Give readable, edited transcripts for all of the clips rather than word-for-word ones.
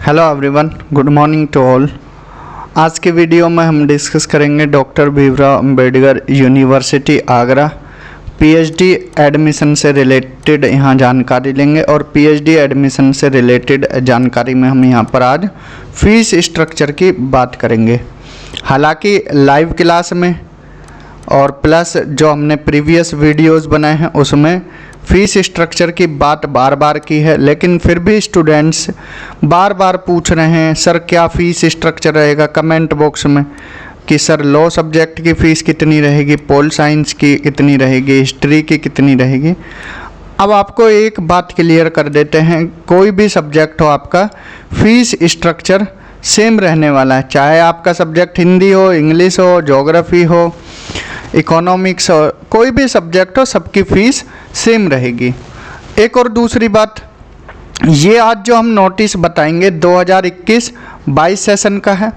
Hello everyone, good morning to all. आज के video में हम डिस्कस करेंगे doctor Bhimrao Ambedkar university Agra PhD admission से रिलेटेड यहाँ जानकारी लेंगे। और पीएचडी एडमिशन से रिलेटेड जानकारी में हम यहाँ पर आज फीस स्ट्रक्चर की बात करेंगे। हालांकि लाइव क्लास में और प्लस जो हमने प्रीवियस वीडियोस बनाए हैं उसमें फ़ीस स्ट्रक्चर की बात बार बार की है, लेकिन फिर भी स्टूडेंट्स बार बार पूछ रहे हैं सर क्या फ़ीस स्ट्रक्चर रहेगा कमेंट बॉक्स में कि सर लॉ सब्जेक्ट की फ़ीस कितनी रहेगी, पोल साइंस की कितनी रहेगी, हिस्ट्री की कितनी रहेगी। अब आपको एक बात क्लियर कर देते हैं, कोई भी सब्जेक्ट हो आपका फ़ीस स्ट्रक्चर सेम रहने वाला है। चाहे आपका सब्जेक्ट हिंदी हो, इंग्लिश हो, ज्योग्राफी हो, इकोनॉमिक्स हो, कोई भी सब्जेक्ट हो, सबकी फ़ीस सेम रहेगी। एक और दूसरी बात, ये आज जो हम नोटिस बताएंगे 2021-22 सेशन का है।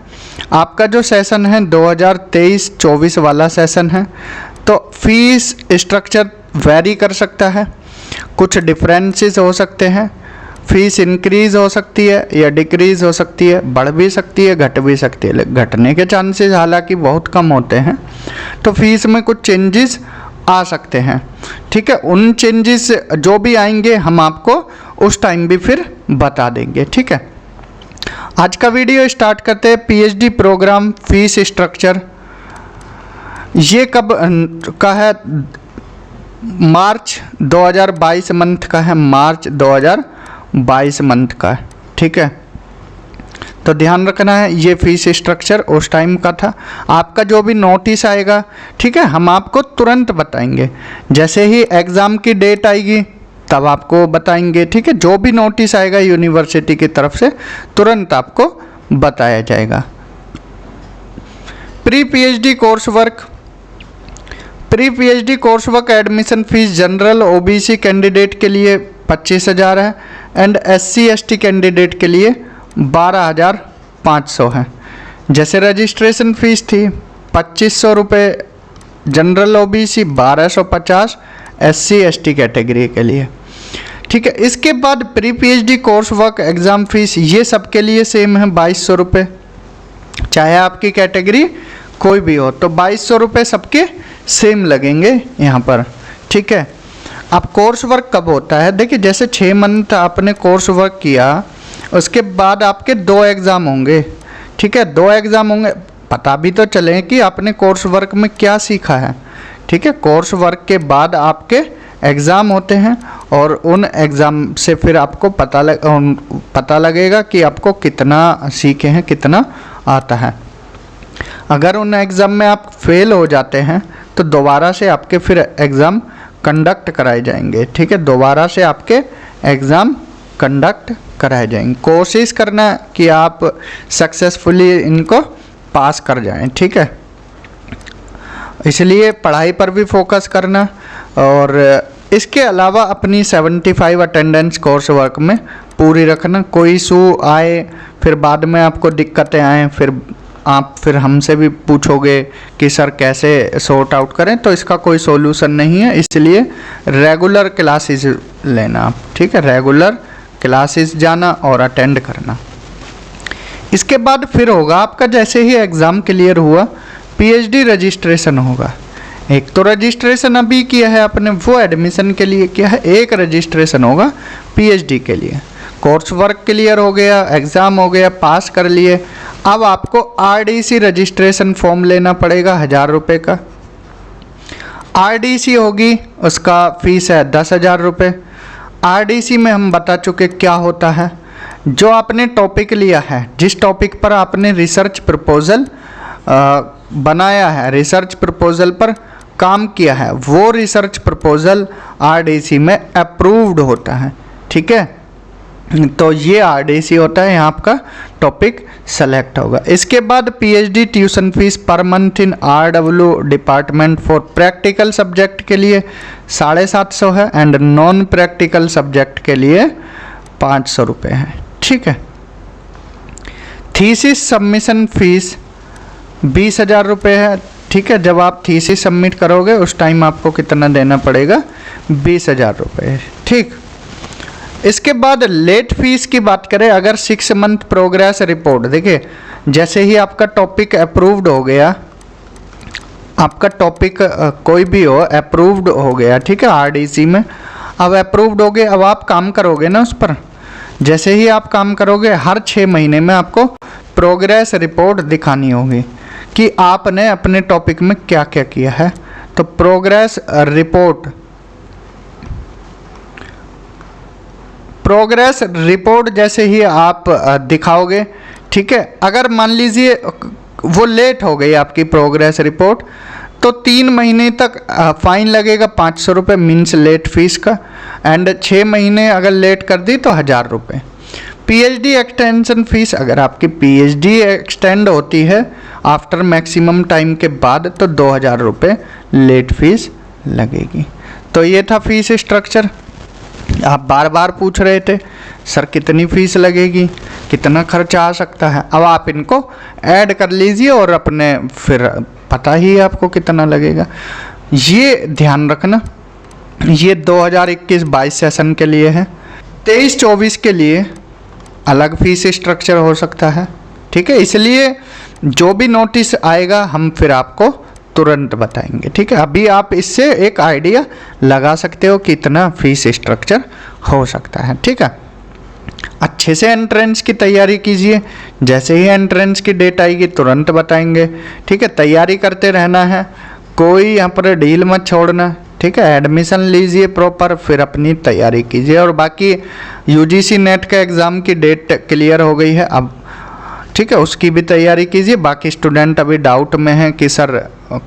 आपका जो सेशन है 2023-24 वाला सेशन है, तो फीस स्ट्रक्चर वेरी कर सकता है, कुछ डिफरेंसेस हो सकते हैं। फीस इंक्रीज़ हो सकती है या डिक्रीज़ हो सकती है, बढ़ भी सकती है, घट भी सकती है। घटने के चांसेस हालांकि बहुत कम होते हैं, तो फीस में कुछ चेंजेस आ सकते हैं। ठीक है, उन चेंजेस जो भी आएंगे हम आपको उस टाइम भी फिर बता देंगे। ठीक है, आज का वीडियो स्टार्ट करते हैं। पीएचडी प्रोग्राम फीस स्ट्रक्चर ये कब का है? मार्च 2022 मंथ का है, मार्च 2022 मंथ का है। ठीक है, तो ध्यान रखना है ये फीस स्ट्रक्चर उस टाइम का था। आपका जो भी नोटिस आएगा, ठीक है, हम आपको तुरंत बताएंगे। जैसे ही एग्ज़ाम की डेट आएगी तब आपको बताएंगे। ठीक है, जो भी नोटिस आएगा यूनिवर्सिटी की तरफ से तुरंत आपको बताया जाएगा। Pre PhD course work, pre PhD course work admission fees general OBC candidate के लिए 25,000 है एंड एससी एसटी कैंडिडेट के लिए 12,500 है। जैसे रजिस्ट्रेशन फ़ीस थी 2,500 रुपये general OBC, 1,250 SC ST category के लिए। ठीक है, इसके बाद pre PhD course work exam fees ये सबके लिए सेम है 2,200 रुपये, चाहे आपकी कैटेगरी कोई भी हो, तो 2,200 रुपये सबके सेम लगेंगे यहाँ पर। ठीक है, अब कोर्स वर्क कब होता है? देखिए, जैसे 6 मंथ आपने कोर्स वर्क किया, उसके बाद आपके 2 एग्ज़ाम होंगे। ठीक है, 2 एग्ज़ाम होंगे, पता भी तो चले कि आपने कोर्स वर्क में क्या सीखा है। ठीक है, कोर्स वर्क के बाद आपके एग्ज़ाम होते हैं और उन एग्ज़ाम से फिर आपको पता लगेगा कि आपको कितना सीखे हैं, कितना आता है। अगर उन एग्ज़ाम में आप फेल हो जाते हैं तो दोबारा से आपके फिर एग्ज़ाम कंडक्ट कराए जाएंगे। ठीक है, दोबारा से आपके एग्ज़ाम कंडक्ट कराए जाएंगे। कोशिश करना कि आप सक्सेसफुली इनको पास कर जाएं। ठीक है, इसलिए पढ़ाई पर भी फोकस करना और इसके अलावा अपनी 75 अटेंडेंस कोर्स वर्क में पूरी रखना। कोई इशू आए, फिर बाद में आपको दिक्कतें आएँ, फिर हमसे भी पूछोगे कि सर कैसे सॉर्ट आउट करें, तो इसका कोई सॉल्यूशन नहीं है। इसलिए रेगुलर क्लासेस लेना आप। ठीक है, रेगुलर क्लासेस जाना और अटेंड करना। इसके बाद फिर होगा आपका, जैसे ही एग्ज़ाम क्लियर हुआ पीएचडी रजिस्ट्रेशन होगा। एक तो रजिस्ट्रेशन अभी किया है आपने, वो एडमिशन के लिए किया है, एक रजिस्ट्रेशन होगा पीएचडी के लिए। कोर्स वर्क क्लियर हो गया, एग्ज़ाम हो गया, पास कर लिए। अब आपको आरडीसी रजिस्ट्रेशन फॉर्म लेना पड़ेगा 1,000 रुपये का। आरडीसी होगी, उसका फ़ीस है 10,000 रुपये। आरडीसी में हम बता चुके क्या होता है। जो आपने टॉपिक लिया है, जिस टॉपिक पर आपने रिसर्च प्रपोज़ल बनाया है, रिसर्च प्रपोज़ल पर काम किया है, वो रिसर्च प्रपोज़ल आरडीसी में अप्रूव्ड होता है। ठीक है, तो ये आरडीसी होता है, यहाँ आपका टॉपिक सेलेक्ट होगा। इसके बाद PhD tuition fees per month in RW department for practical subject के लिए 750 है एंड नॉन प्रैक्टिकल सब्जेक्ट के लिए 500 रुपये है। ठीक है, थीसिस सबमिशन फीस 20,000 रुपये है। ठीक है, जब आप थीसिस सबमिट करोगे उस टाइम आपको कितना देना पड़ेगा? 20,000 रुपये। ठीक, इसके बाद लेट फीस की बात करें, अगर 6 मंथ प्रोग्रेस रिपोर्ट, देखिए जैसे ही आपका टॉपिक अप्रूव्ड हो गया, आपका टॉपिक कोई भी हो अप्रूव्ड हो गया, ठीक है, आरडीसी में अब अप्रूव्ड हो गए, अब आप काम करोगे ना उस पर। जैसे ही आप काम करोगे हर 6 महीने में आपको प्रोग्रेस रिपोर्ट दिखानी होगी कि आपने अपने टॉपिक में क्या क्या किया है। तो प्रोग्रेस रिपोर्ट जैसे ही आप दिखाओगे, ठीक है, अगर मान लीजिए वो लेट हो गई आपकी प्रोग्रेस रिपोर्ट, तो 3 महीने तक फाइन लगेगा 500 रुपये मीन्स लेट फीस का, एंड 6 महीने अगर लेट कर दी तो 1000 रुपये। पीएचडी एक्सटेंशन फीस, अगर आपकी पीएचडी एक्सटेंड होती है आफ्टर मैक्सिमम टाइम के बाद तो 2000 रुपये लेट फीस लगेगी। तो ये था फीस स्ट्रक्चर। आप बार बार पूछ रहे थे सर कितनी फ़ीस लगेगी, कितना खर्चा आ सकता है। अब आप इनको ऐड कर लीजिए और अपने फिर पता ही है आपको कितना लगेगा। ये ध्यान रखना, ये 2021-22 सेशन के लिए है। 23-24 के लिए अलग फीस स्ट्रक्चर हो सकता है, ठीक है। इसलिए जो भी नोटिस आएगा हम फिर आपको तुरंत बताएंगे, ठीक है। अभी आप इससे एक आइडिया लगा सकते हो कि इतना फीस स्ट्रक्चर हो सकता है, ठीक है। अच्छे से एंट्रेंस की तैयारी कीजिए, जैसे ही एंट्रेंस की डेट आएगी तुरंत बताएंगे, ठीक है। तैयारी करते रहना है, कोई यहाँ पर ढील मत छोड़ना, ठीक है। एडमिशन लीजिए प्रॉपर, फिर अपनी तैयारी कीजिए। और बाकी यूजीसी नेट का एग्ज़ाम की डेट क्लियर हो गई है अब, ठीक है, उसकी भी तैयारी कीजिए। बाकी स्टूडेंट अभी डाउट में हैं कि सर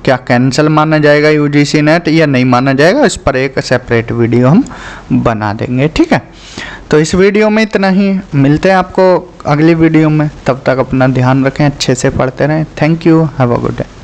क्या कैंसिल माना जाएगा यूजीसी नेट या नहीं माना जाएगा, इस पर एक सेपरेट वीडियो हम बना देंगे, ठीक है। तो इस वीडियो में इतना ही, मिलते हैं आपको अगली वीडियो में। तब तक अपना ध्यान रखें, अच्छे से पढ़ते रहें। Thank you, have a good day.